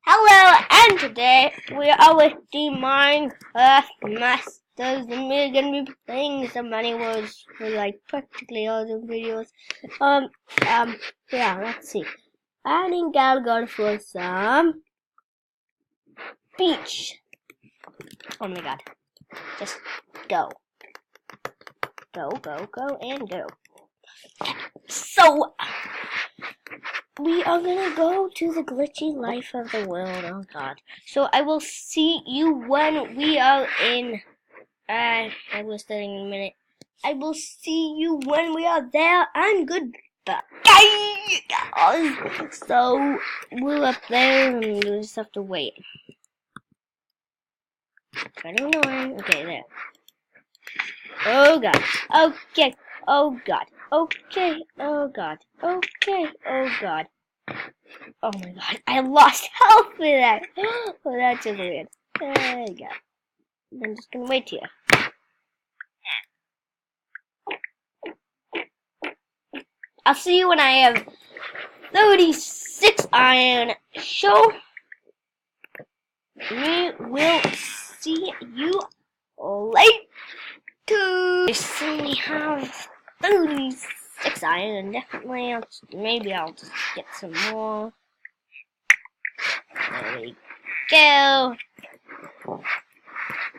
Hello, and today we are with the Minecraft Masters, and we're gonna be playing some Money Words for like practically all the videos. Yeah, let's see. I think I'll go for some beach. Oh my god. Just go. Go, and go. So, we are gonna go to the glitchy life of the world. Oh god. So I will see you when we are in. I will start in a minute. I will see you when we are there, and goodbye. So we're up there, and we just have to wait. I don't know. Okay, there. Oh god. Okay. Oh god. Okay. Oh god. Okay. Oh god. Oh my god, I lost health with that. Oh, that's just weird. There you go. I'm just gonna wait here. I'll see you when I have 36 iron. So, we will see you later. I only have 36 iron. Definitely, maybe I'll just get some more. There we go.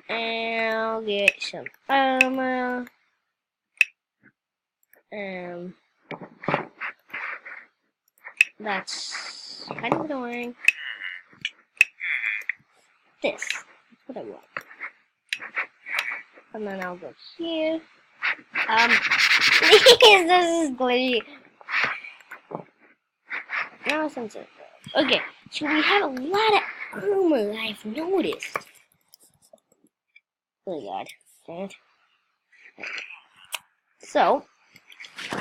And I'll get some armor. That's kind of annoying. This. That's what I want. And then I'll go here. Please, this is glitchy. Now since it. Okay, so we have a lot of armor, I've noticed. Oh god, dang it. So,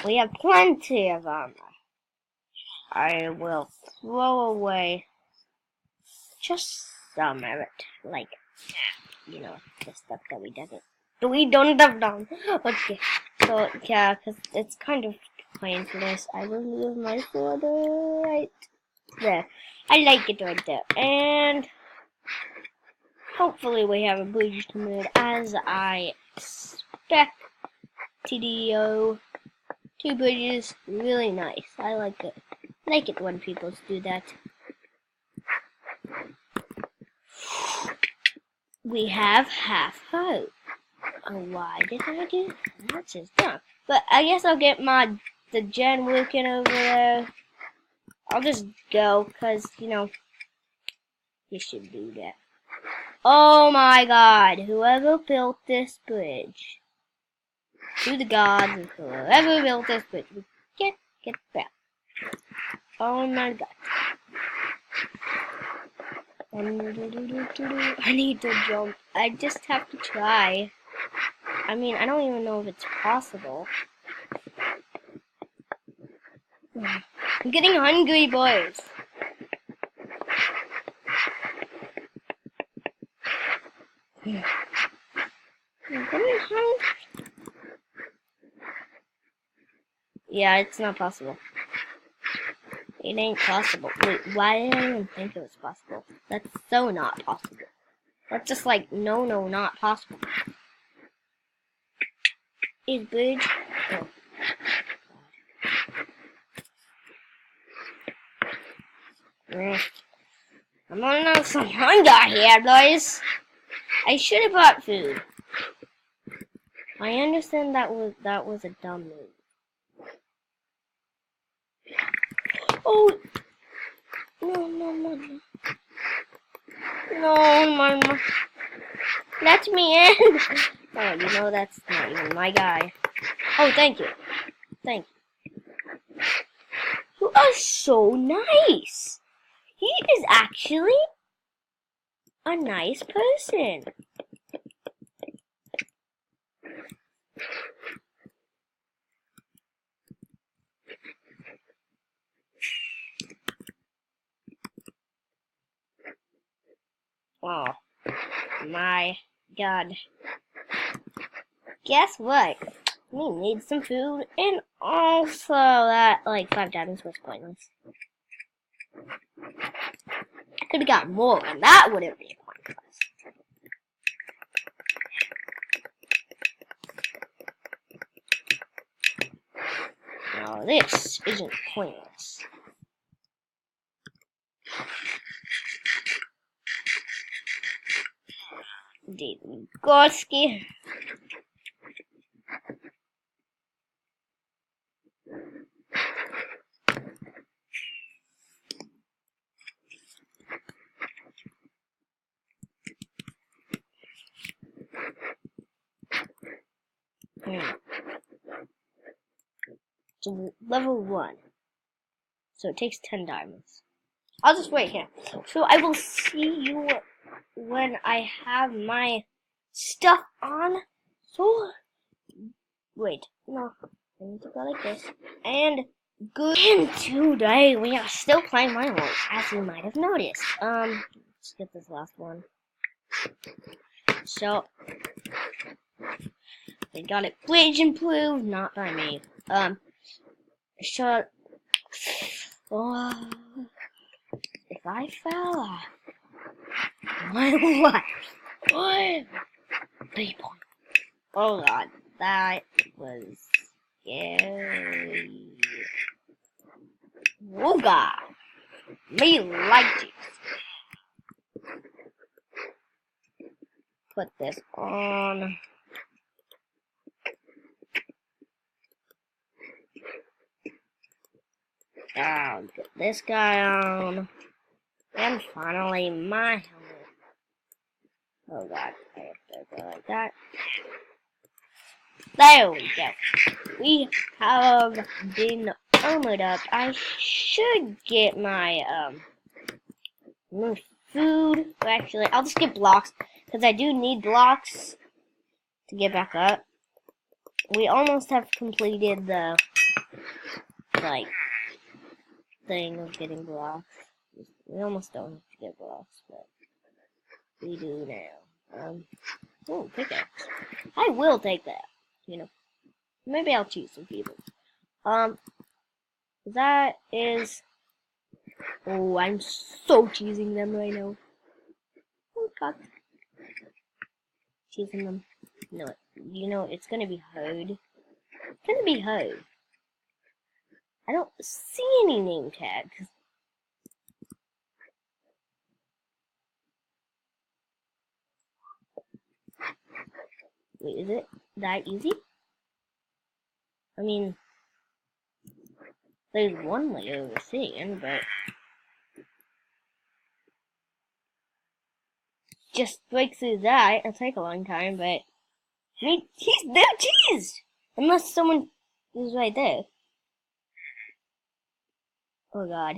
we have plenty of armor. I will throw away just some of it, like, you know, the stuff that we don't have done. Okay, so yeah, because it's kind of pointless. I will leave my sword right there. I like it right there, and hopefully we have a bridge to move as I expect. TDO, 2 bridges, really nice. I like it. I like it when people do that. We have half hope. Oh, why did I do that? That's just dumb. But I guess I'll get the gen working over there. I'll just go, cause you know you should do that. Oh my god, whoever built this bridge. To the gods of whoever built this bridge. Get back. Oh my god. I need to jump. I just have to try. I mean, I don't even know if it's possible. I'm getting hungry, boys. I'm getting hungry. Yeah, it's not possible. It ain't possible. Wait, why did I even think it was possible? That's so not possible. That's just like, no, not possible. Is bridge? Oh. I'm running out of some hunger here, boys. I should have bought food. I understand that was a dumb move. Oh no! No, my let me in. Oh, you know that's not even my guy. Oh, thank you. You are so nice. He is actually a nice person. Oh my god. Guess what? We need some food, and also that like 5 diamonds was pointless. Could have got more, and that would have been pointless. Now this isn't pointless. David Gorski. So level 1. So it takes 10 diamonds. I'll just wait here. So I will see you when I have my stuff on. So wait, no, I need to go like this. And good. And today we are still playing Minecraft, as you might have noticed. Let's get this last one. So they got it glitch improved, not by me. So if I fell, my life would be pointless. Oh god, that was scary. Oh god, me like it. Put this on. I'll get this guy on. And finally, my helmet. Oh god, I have to go like that. There we go. We have been armored up. I should get my new food. Actually, I'll just get blocks because I do need blocks to get back up. We almost have completed the thing of getting blocks. We almost don't have to get blocks, but we do now. Oh, pickaxe. I will take that. You know, maybe I'll choose some people. That is. Oh, I'm so cheesing them right now. Oh god, cheesing them. No, you know it's gonna be hoed. It's gonna be hoed. I don't see any name tags. Wait, is it that easy? I mean, there's one way over seeing, but just break through that. It'll take a long time, but I mean, he's no cheese unless someone is right there. Oh god.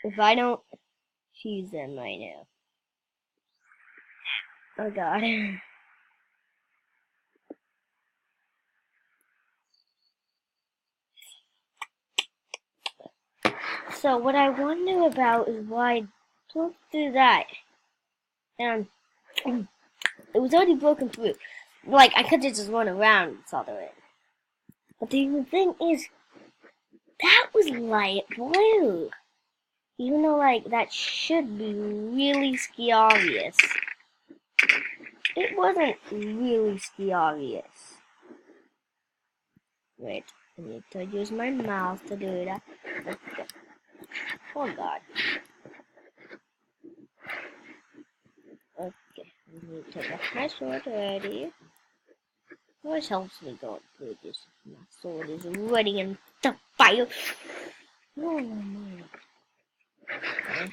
If I don't choose them right now. Oh god. So what I wonder about is why I don't do that. And it was already broken through. Like I could have just run around and saw the it. But the thing is, that was light blue. Even though like that should be really obvious. It wasn't really obvious. Wait, I need to use my mouse to do that. Okay. Oh god. Okay, I need to get my sword ready. Always helps me go through this. My sword is ready and to fire. Oh my. Okay.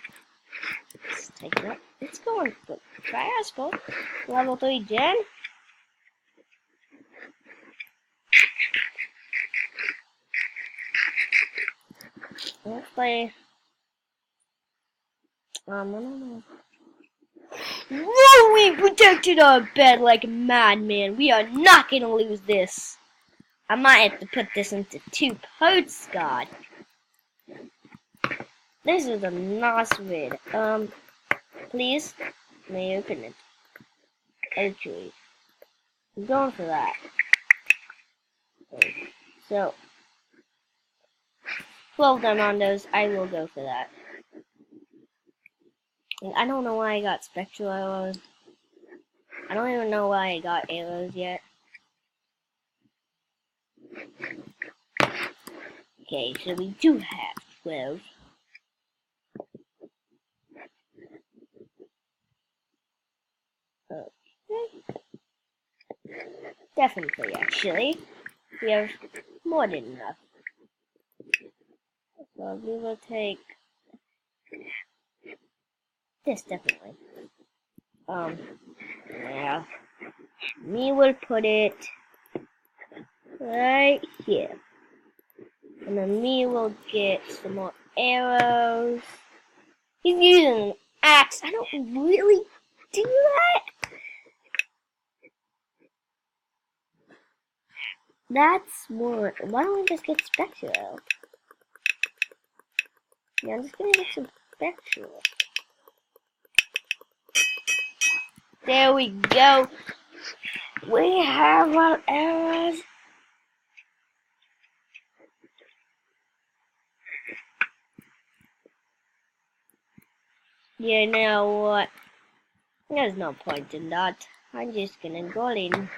Let's take it up. It's going good fast, but level 3 gen. Let's play. No. Whoa, we protected our bed like a madman. We are not gonna lose this. I might have to put this into 2 parts, God. This is a nice vid. Please, may you open it. Archery. I'm going for that. Okay. So, 12 diamondos. I will go for that. And I don't know why I got spectral arrows. I don't even know why I got arrows yet. Okay, so we do have 12. Okay. Definitely, actually. We have more than enough. So we will take this, definitely. Yeah. We will put it right here. And then me will get some more arrows. He's using an axe. I don't really do that. That's more. Why don't we just get spectral? Yeah, I'm just gonna get some spectral. There we go. We have our arrows. You know what? There's no point in that. I'm just gonna go in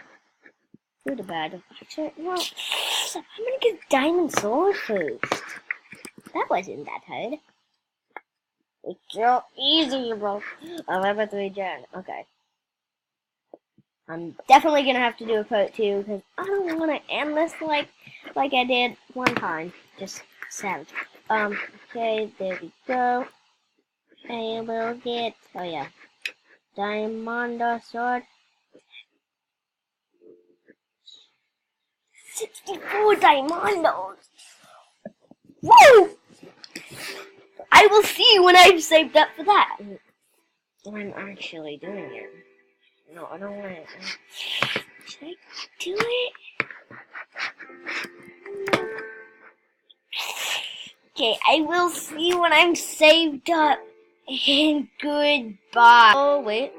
through the bed. Actually, no. I'm gonna get diamond sword first. That wasn't that hard. It's so easy, bro. 11-3 gen. Okay. I'm definitely gonna have to do a part 2 because I don't want to end this like I did one time. Just savage. Okay, there we go. I will get. Oh yeah. Diamond sword. 64 diamondos! Woo! I will see when I've saved up for that. I'm actually doing it. No, I don't want it. Should I do it? Okay, I will see when I'm saved up. And goodbye. Oh, wait.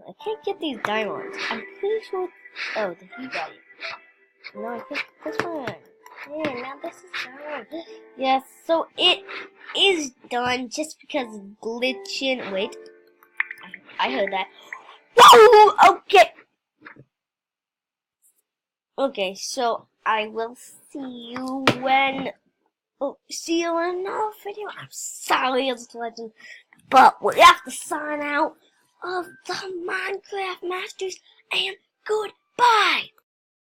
I can't get these diamonds. I'm pretty sure. Oh, the he got it. No, I think this one. Yeah, now this is done. Yes, so it is done just because of glitching. Wait. I heard that. Whoa! Okay. Okay, so I will see you when. Oh, see you in another video. I'm sorry, it's legend. But we have to sign out of the Minecraft Masters and good